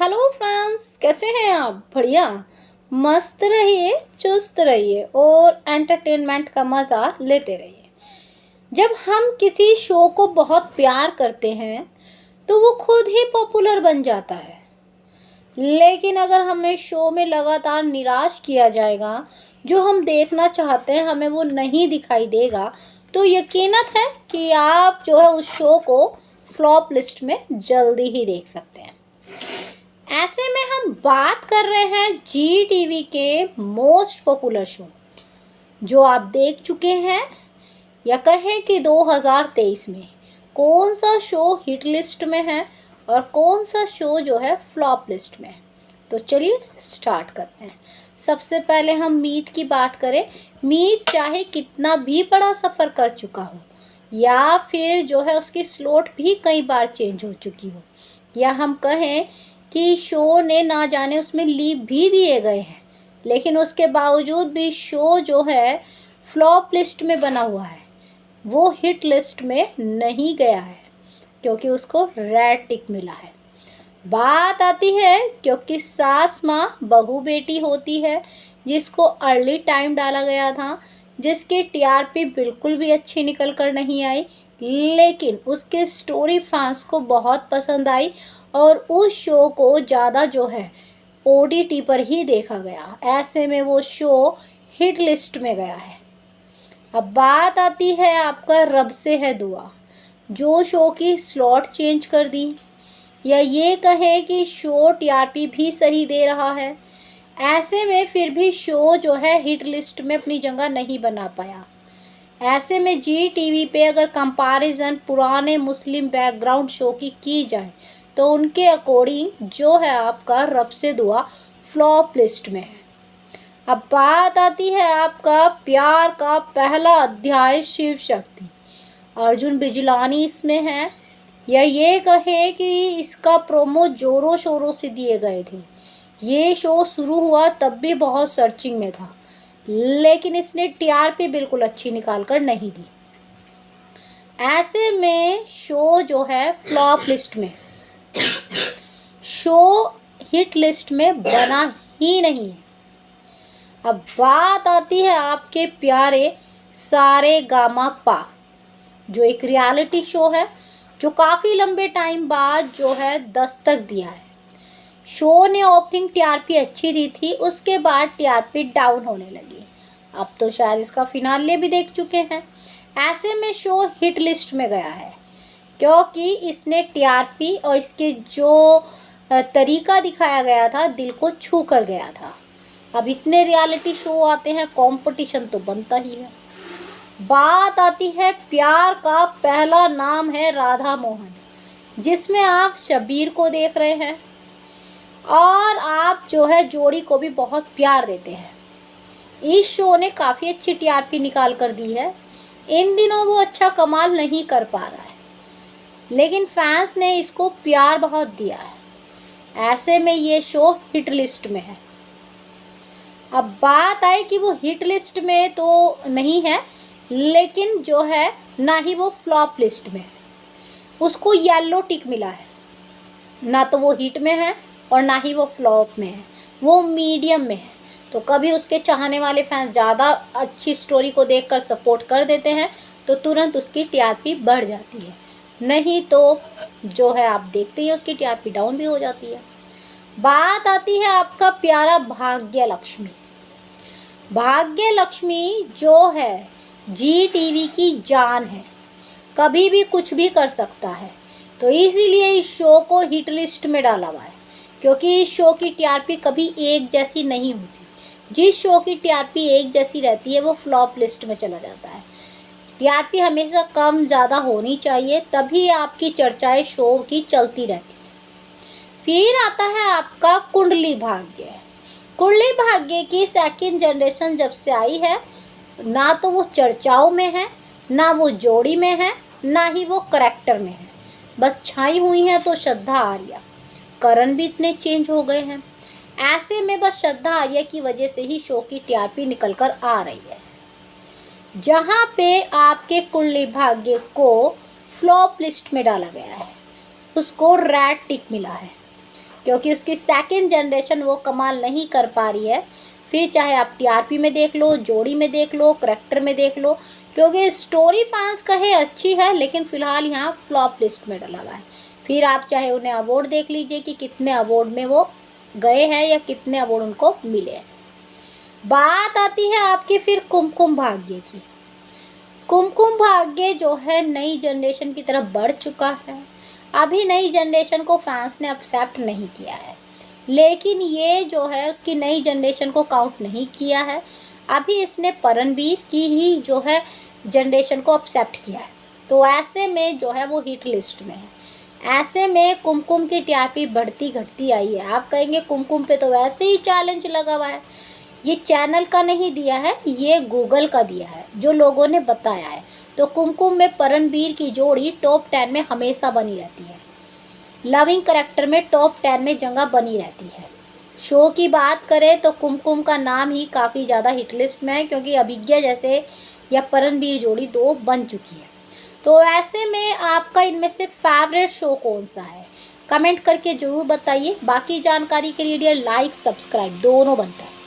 Hello friends, कैसे हैं आप? बढ़िया। मस्त रहिए, चुस्त रहिए और एंटरटेनमेंट का मज़ा लेते रहिए। जब हम किसी शो को बहुत प्यार करते हैं तो वो खुद ही पॉपुलर बन जाता है। लेकिन अगर हमें शो में लगातार निराश किया जाएगा, जो हम देखना चाहते हैं हमें वो नहीं दिखाई देगा, तो यकीनत है कि आप जो है उस शो को फ्लॉप लिस्ट में जल्दी ही देख सकते हैं। ऐसे में हम बात कर रहे हैं जी टीवी के मोस्ट पॉपुलर शो जो आप देख चुके हैं, या कहें कि 2023 में कौन सा शो हिट लिस्ट में है और कौन सा शो जो है फ्लॉप लिस्ट में है। तो चलिए स्टार्ट करते हैं। सबसे पहले हम मीत की बात करें। मीत चाहे कितना भी बड़ा सफ़र कर चुका हो, या फिर जो है उसकी स्लॉट भी कई बार चेंज हो चुकी हो, या हम कहें कि शो ने ना जाने उसमें लीव भी दिए गए हैं, लेकिन उसके बावजूद भी शो जो है फ्लॉप लिस्ट में बना हुआ है, वो हिट लिस्ट में नहीं गया है क्योंकि उसको रेड टिक मिला है। बात आती है क्योंकि सास माँ बहू बेटी होती है, जिसको अर्ली टाइम डाला गया था, जिसकी टीआरपी बिल्कुल भी अच्छी निकल कर नहीं आई, लेकिन उसके स्टोरी फैंस को बहुत पसंद आई और उस शो को ज़्यादा जो है ओटीटी पर ही देखा गया। ऐसे में वो शो हिट लिस्ट में गया है। अब बात आती है आपका रब से है दुआ, जो शो की स्लॉट चेंज कर दी, या ये कहे कि शो टीआरपी भी सही दे रहा है। ऐसे में फिर भी शो जो है हिट लिस्ट में अपनी जगह नहीं बना पाया। ऐसे में जी टीवी पे अगर कंपैरिजन पुराने मुस्लिम बैकग्राउंड शो की जाए तो उनके अकॉर्डिंग जो है आपका रब से दुआ फ्लॉप लिस्ट में है। अब बात आती है आपका प्यार का पहला अध्याय शिव शक्ति। अर्जुन बिजलानी इसमें है, या ये कहे कि इसका प्रोमो जोरों शोरों से दिए गए थे। ये शो शुरू हुआ तब भी बहुत सर्चिंग में था, लेकिन इसने टीआरपी बिल्कुल अच्छी निकाल कर नहीं दी। ऐसे में शो जो है फ्लॉप लिस्ट में, शो हिट लिस्ट में बना ही नहीं है। अब बात आती है आपके प्यारे सारे गामा पा, जो एक रियलिटी शो है जो काफ़ी लंबे टाइम बाद जो है दस्तक दिया है। शो ने ओपनिंग टीआरपी अच्छी दी थी, उसके बाद टीआरपी डाउन होने लगी। अब तो शायद इसका फिनाले भी देख चुके हैं। ऐसे में शो हिट लिस्ट में गया है क्योंकि इसने टीआरपी और इसके जो तरीका दिखाया गया था दिल को छू कर गया था। अब इतने रियलिटी शो आते हैं, कंपटीशन तो बनता ही है। बात आती है प्यार का पहला नाम है राधा मोहन, जिसमें आप शब्बीर को देख रहे हैं और आप जो है जोड़ी को भी बहुत प्यार देते हैं। इस शो ने काफ़ी अच्छी टीआरपी निकाल कर दी है। इन दिनों वो अच्छा कमाल नहीं कर पा रहा है, लेकिन फैंस ने इसको प्यार बहुत दिया है। ऐसे में ये शो हिट लिस्ट में है। अब बात आए कि वो हिट लिस्ट में तो नहीं है, लेकिन जो है ना ही वो फ्लॉप लिस्ट में है। उसको येलो टिक मिला है, ना तो वो हिट में है और ना ही वो फ्लॉप में है, वो मीडियम में है। तो कभी उसके चाहने वाले फैंस ज़्यादा अच्छी स्टोरी को देखकर सपोर्ट कर देते हैं तो तुरंत उसकी टीआरपी बढ़ जाती है, नहीं तो जो है आप देखते ही उसकी टीआरपी डाउन भी हो जाती है। बात आती है आपका प्यारा भाग्य लक्ष्मी। भाग्य लक्ष्मी जो है जी टीवी की जान है, कभी भी कुछ भी कर सकता है, तो इसीलिए इस शो को हिट लिस्ट में डाला हुआ है, क्योंकि इस शो की टीआरपी कभी एक जैसी नहीं होती। जिस शो की टीआरपी एक जैसी रहती है वो फ्लॉप लिस्ट में चला जाता है। टीआरपी हमेशा कम ज़्यादा होनी चाहिए, तभी आपकी चर्चाएं शो की चलती रहती है। फिर आता है आपका कुंडली भाग्य। कुंडली भाग्य की सेकंड जनरेशन जब से आई है, ना तो वो चर्चाओं में है, ना वो जोड़ी में है, ना ही वो करैक्टर में है। बस छाई हुई है तो श्रद्धा आर्या। करण भी इतने चेंज हो गए हैं। ऐसे में बस श्रद्धा आर्या की वजह से ही शो की टीआरपी निकल कर आ रही है। जहाँ पे आपके कुंडली भाग्य को फ्लॉप लिस्ट में डाला गया है, उसको रेड टिक मिला है। क्योंकि उसकी सेकंड जनरेशन वो कमाल नहीं कर पा रही है। फिर चाहे आप टीआरपी में देख लो, जोड़ी में देख लो, करैक्टर में देख लो, क्योंकि स्टोरी फैंस कहे अच्छी है लेकिन फ़िलहाल यहाँ फ्लॉप लिस्ट में डला हुआ है। फिर आप चाहे उन्हें अवार्ड देख लीजिए कि कितने अवार्ड में वो गए हैं या कितने अवार्ड उनको मिले हैं। बात आती है आपके फिर कुमकुम भाग्य की। कुमकुम भाग्य जो है नई जनरेशन की तरफ बढ़ चुका है। अभी नई जनरेशन को फैंस ने एक्सेप्ट नहीं किया है, लेकिन ये जो है उसकी नई जनरेशन को काउंट नहीं किया है। अभी इसने परमवीर की ही जो है जनरेशन को एक्सेप्ट किया है। तो ऐसे में जो है वो हिट लिस्ट में है। ऐसे में कुमकुम की टीआरपी बढ़ती घटती आई है। आप कहेंगे कुमकुम पे तो वैसे ही चैलेंज लगा हुआ है। ये चैनल का नहीं दिया है, ये गूगल का दिया है, जो लोगों ने बताया है। तो कुमकुम में परमवीर की जोड़ी टॉप 10 में हमेशा बनी रहती है। लविंग करैक्टर में टॉप 10 में जगह बनी रहती है। शो की बात करें तो कुमकुम का नाम ही काफ़ी ज़्यादा हिट लिस्ट में है, क्योंकि अभिज्ञा जैसे या परमवीर जोड़ी 2 बन चुकी है। तो ऐसे में आपका इनमें से फेवरेट शो कौन सा है, कमेंट करके ज़रूर बताइए। बाकी जानकारी के लिए लाइक सब्सक्राइब दोनों बनता है।